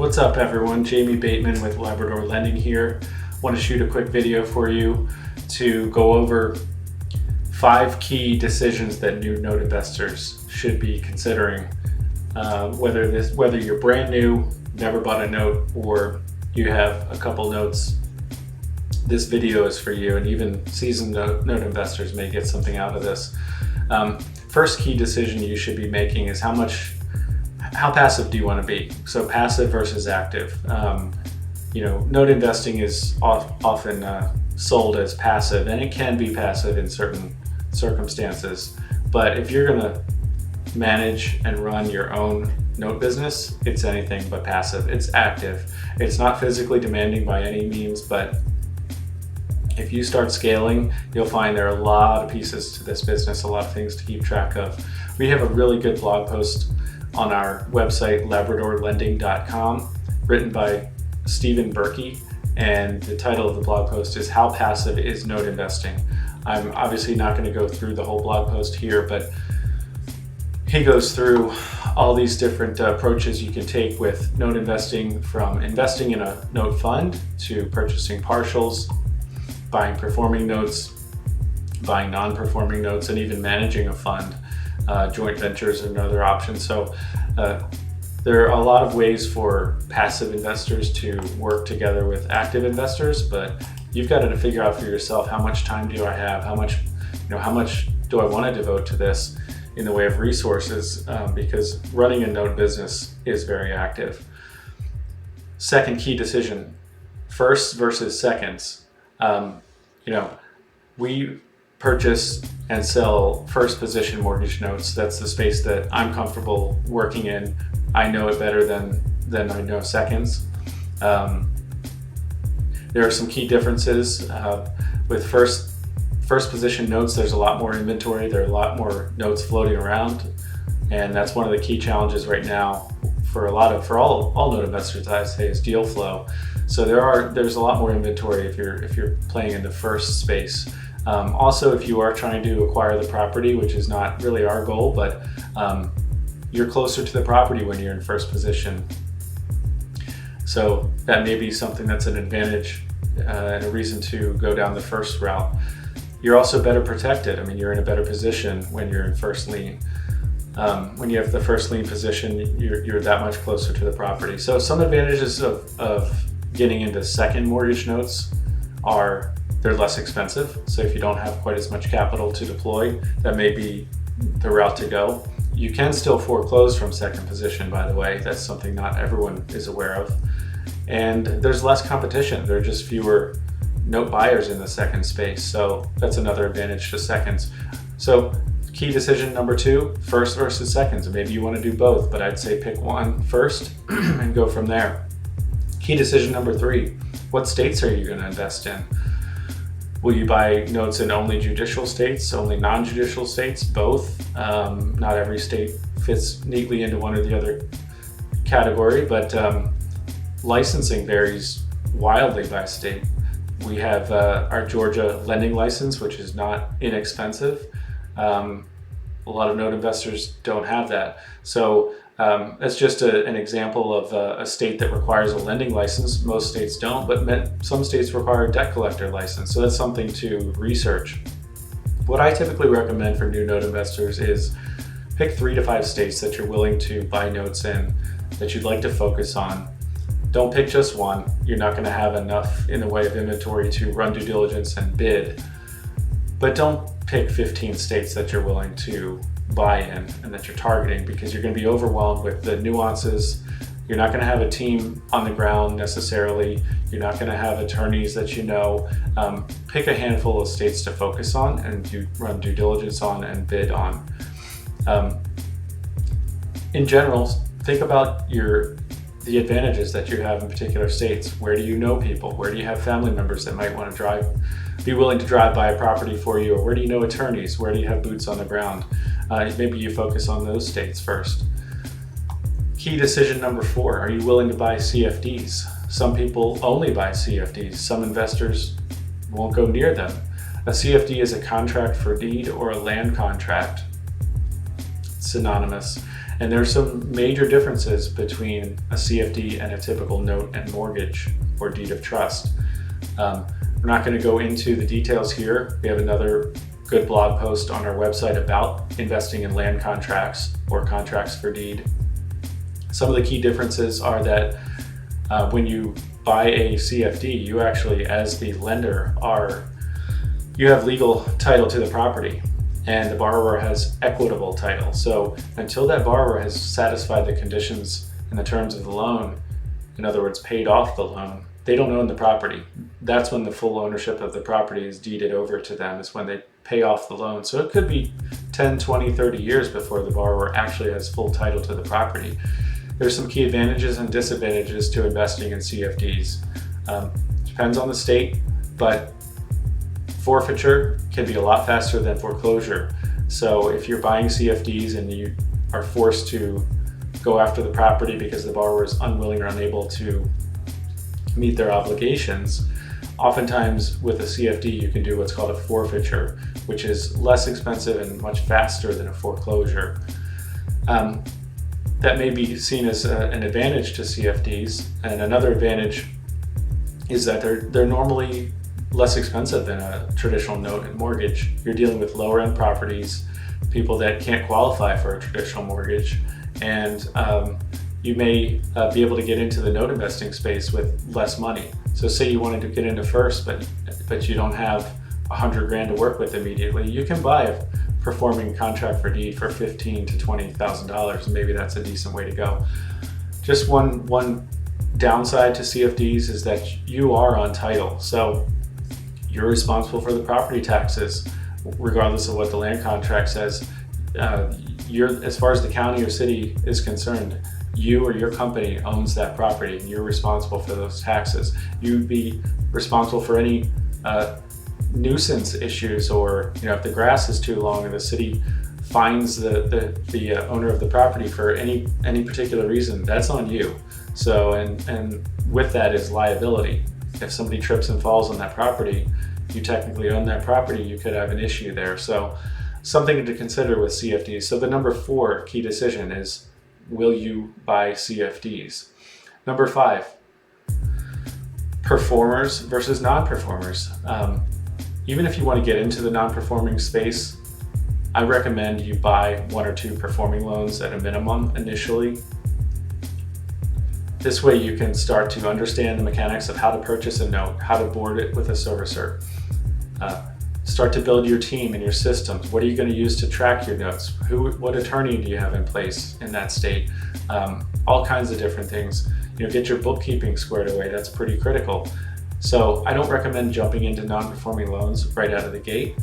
What's up everyone, Jamie Bateman with Labrador Lending here. Want to shoot a quick video for you to go over 5 key decisions that new note investors should be considering. Whether you're brand new, never bought a note, or you have a couple notes, this video is for you, and even seasoned note investors may get something out of this. First key decision you should be making is how passive do you want to be? So passive versus active. Note investing is often sold as passive, and it can be passive in certain circumstances. But if you're going to manage and run your own note business, it's anything but passive. It's active. It's not physically demanding by any means, but if you start scaling, you'll find there are a lot of pieces to this business, a lot of things to keep track of. We have a really good blog post on our website, labradorlending.com, written by Stephen Berkey, and the title of the blog post is How Passive is Note Investing? I'm obviously not going to go through the whole blog post here, but he goes through all these different approaches you can take with note investing, from investing in a note fund to purchasing partials, buying performing notes, buying non-performing notes, and even managing a fund. Joint ventures are another option. So there are a lot of ways for passive investors to work together with active investors, but you've got to figure out for yourself, how much time do I have? How much do I want to devote to this in the way of resources? Because running a note business is very active. Second key decision, firsts versus seconds. We purchase and sell first position mortgage notes. That's the space that I'm comfortable working in. I know it better than I know seconds. There are some key differences. With first position notes, there's a lot more inventory. There are a lot more notes floating around, and that's one of the key challenges right now for all note investors, I'd say, is deal flow. So there's a lot more inventory if you're playing in the first space. Also, if you are trying to acquire the property, which is not really our goal, but you're closer to the property when you're in first position. So that may be something that's an advantage and a reason to go down the first route. You're also better protected. I mean, you're in a better position when you're in first lien. When you have the first lien position, you're that much closer to the property. So some advantages of getting into second mortgage notes are they're less expensive. So if you don't have quite as much capital to deploy, that may be the route to go. You can still foreclose from second position, by the way. That's something not everyone is aware of. And there's less competition. There are just fewer note buyers in the second space. So that's another advantage to seconds. So key decision number 2, first versus seconds. Maybe you want to do both, but I'd say pick one first and go from there. Key decision number 3, what states are you going to invest in? Will you buy notes in only judicial states, only non-judicial states, both? Not every state fits neatly into one or the other category, but licensing varies wildly by state. We have our Georgia lending license, which is not inexpensive. A lot of note investors don't have that. So that's just an example of a state that requires a lending license. Most states don't, but some states require a debt collector license. So that's something to research. What I typically recommend for new note investors is pick 3 to 5 states that you're willing to buy notes in, that you'd like to focus on. Don't pick just one. You're not going to have enough in the way of inventory to run due diligence and bid. But don't pick 15 states that you're willing to buy in and that you're targeting, because you're going to be overwhelmed with the nuances. You're not going to have a team on the ground necessarily. You're not going to have attorneys that you know. Pick a handful of states to focus on and run due diligence on and bid on. In general, think about the advantages that you have in particular states. Where do you know people? Where do you have family members that might want to be willing to drive by a property for you? Or where do you know attorneys? Where do you have boots on the ground? Maybe you focus on those states first. Key decision number 4, are you willing to buy CFDs? Some people only buy CFDs. Some investors won't go near them. A CFD is a contract for deed or a land contract. It's synonymous. And there's some major differences between a CFD and a typical note and mortgage or deed of trust. We're not going to go into the details here. We have another good blog post on our website about investing in land contracts or contracts for deed. Some of the key differences are that when you buy a CFD, you actually, as the lender, you have legal title to the property, and the borrower has equitable title. So until that borrower has satisfied the conditions and the terms of the loan, in other words, paid off the loan, they don't own the property. That's when the full ownership of the property is deeded over to them, is when they pay off the loan. So it could be 10, 20, 30 years before the borrower actually has full title to the property. There's some key advantages and disadvantages to investing in CFDs. Depends on the state, but forfeiture can be a lot faster than foreclosure. So if you're buying CFDs and you are forced to go after the property because the borrower is unwilling or unable to meet their obligations, oftentimes with a CFD you can do what's called a forfeiture, which is less expensive and much faster than a foreclosure. That may be seen as an advantage to CFDs, and another advantage is that they're normally less expensive than a traditional note and mortgage. You're dealing with lower end properties, people that can't qualify for a traditional mortgage, and you may be able to get into the note investing space with less money. So say you wanted to get into first, but you don't have $100,000 to work with immediately, you can buy a performing contract for deed for $15,000 to $20,000, and maybe that's a decent way to go. Just one downside to CFDs is that you are on title, so you're responsible for the property taxes, regardless of what the land contract says. As far as the county or city is concerned, you or your company owns that property, and you're responsible for those taxes. You'd be responsible for any nuisance issues, or if the grass is too long and the city fines the owner of the property for any particular reason, that's on you. So and with that is liability. If somebody trips and falls on that property, you technically own that property, you could have an issue there. So something to consider with CFDs. So the number 4 key decision is, will you buy CFDs? Number 5, performers versus non-performers. Even if you want to get into the non-performing space, I recommend you buy 1 or 2 performing loans at a minimum initially. This way you can start to understand the mechanics of how to purchase a note, how to board it with a servicer. Start to build your team and your systems. What are you going to use to track your notes? What attorney do you have in place in that state? All kinds of different things. Get your bookkeeping squared away. That's pretty critical. So I don't recommend jumping into non-performing loans right out of the gate.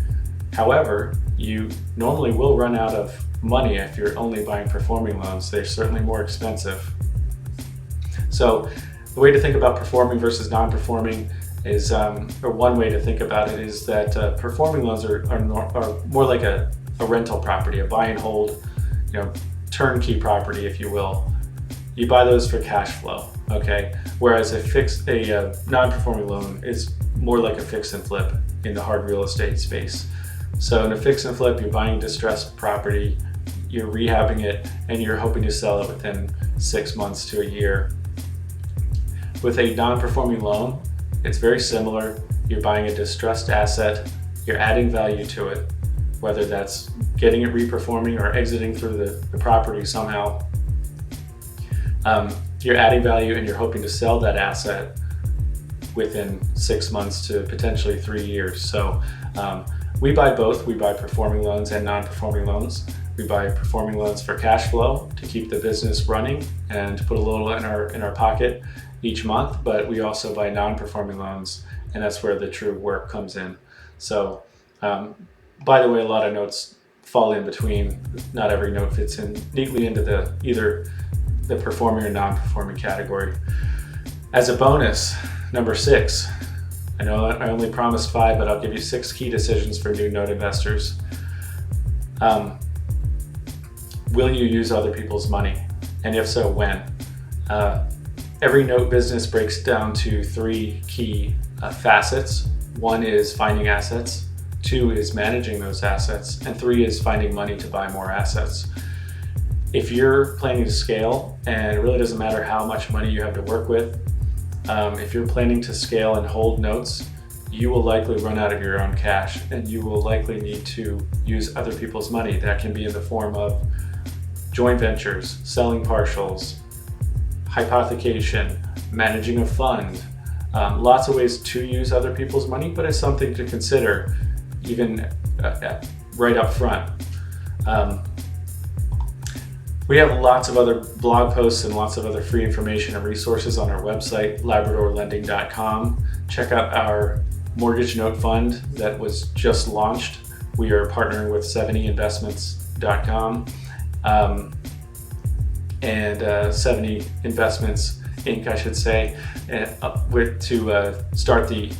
However, you normally will run out of money if you're only buying performing loans. They're certainly more expensive. So the way to think about performing versus non-performing is, or one way to think about it is that performing loans are more like a rental property, a buy and hold, turnkey property, if you will. You buy those for cash flow, okay? Whereas a non-performing loan is more like a fix and flip in the hard real estate space. So in a fix and flip, you're buying distressed property, you're rehabbing it, and you're hoping to sell it within 6 months to a year. With a non-performing loan, it's very similar. You're buying a distressed asset, you're adding value to it, whether that's getting it reperforming or exiting through the property somehow. You're adding value and you're hoping to sell that asset within 6 months to potentially 3 years. So we buy both. We buy performing loans and non-performing loans. We buy performing loans for cash flow to keep the business running and to put a little in our pocket each month, but we also buy non-performing loans, and that's where the true work comes in. So by the way, a lot of notes fall in between. Not every note fits in neatly into either the performing or non-performing category. As a bonus, number 6, I know I only promised 5, but I'll give you 6 key decisions for new note investors. Will you use other people's money? And if so, when? Every note business breaks down to 3 key facets. 1 is finding assets, 2 is managing those assets, and 3 is finding money to buy more assets. If you're planning to scale, and it really doesn't matter how much money you have to work with, if you're planning to scale and hold notes, you will likely run out of your own cash, and you will likely need to use other people's money. That can be in the form of joint ventures, selling partials, hypothecation, managing a fund. Lots of ways to use other people's money, but it's something to consider even right up front. We have lots of other blog posts and lots of other free information and resources on our website, labradorlending.com. Check out our mortgage note fund that was just launched. We are partnering with 70investments.com and 70 Investments Inc., I should say, to start the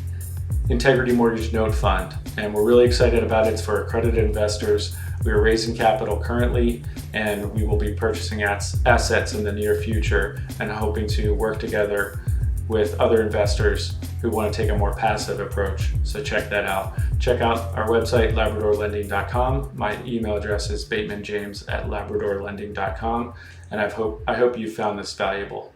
Integrity Mortgage Note Fund. And we're really excited about it. It's for accredited investors. We are raising capital currently, and we will be purchasing assets in the near future and hoping to work together with other investors who want to take a more passive approach. So check that out. Check out our website, labradorlending.com. My email address is batemanjames@labradorlending.com, and I hope you found this valuable.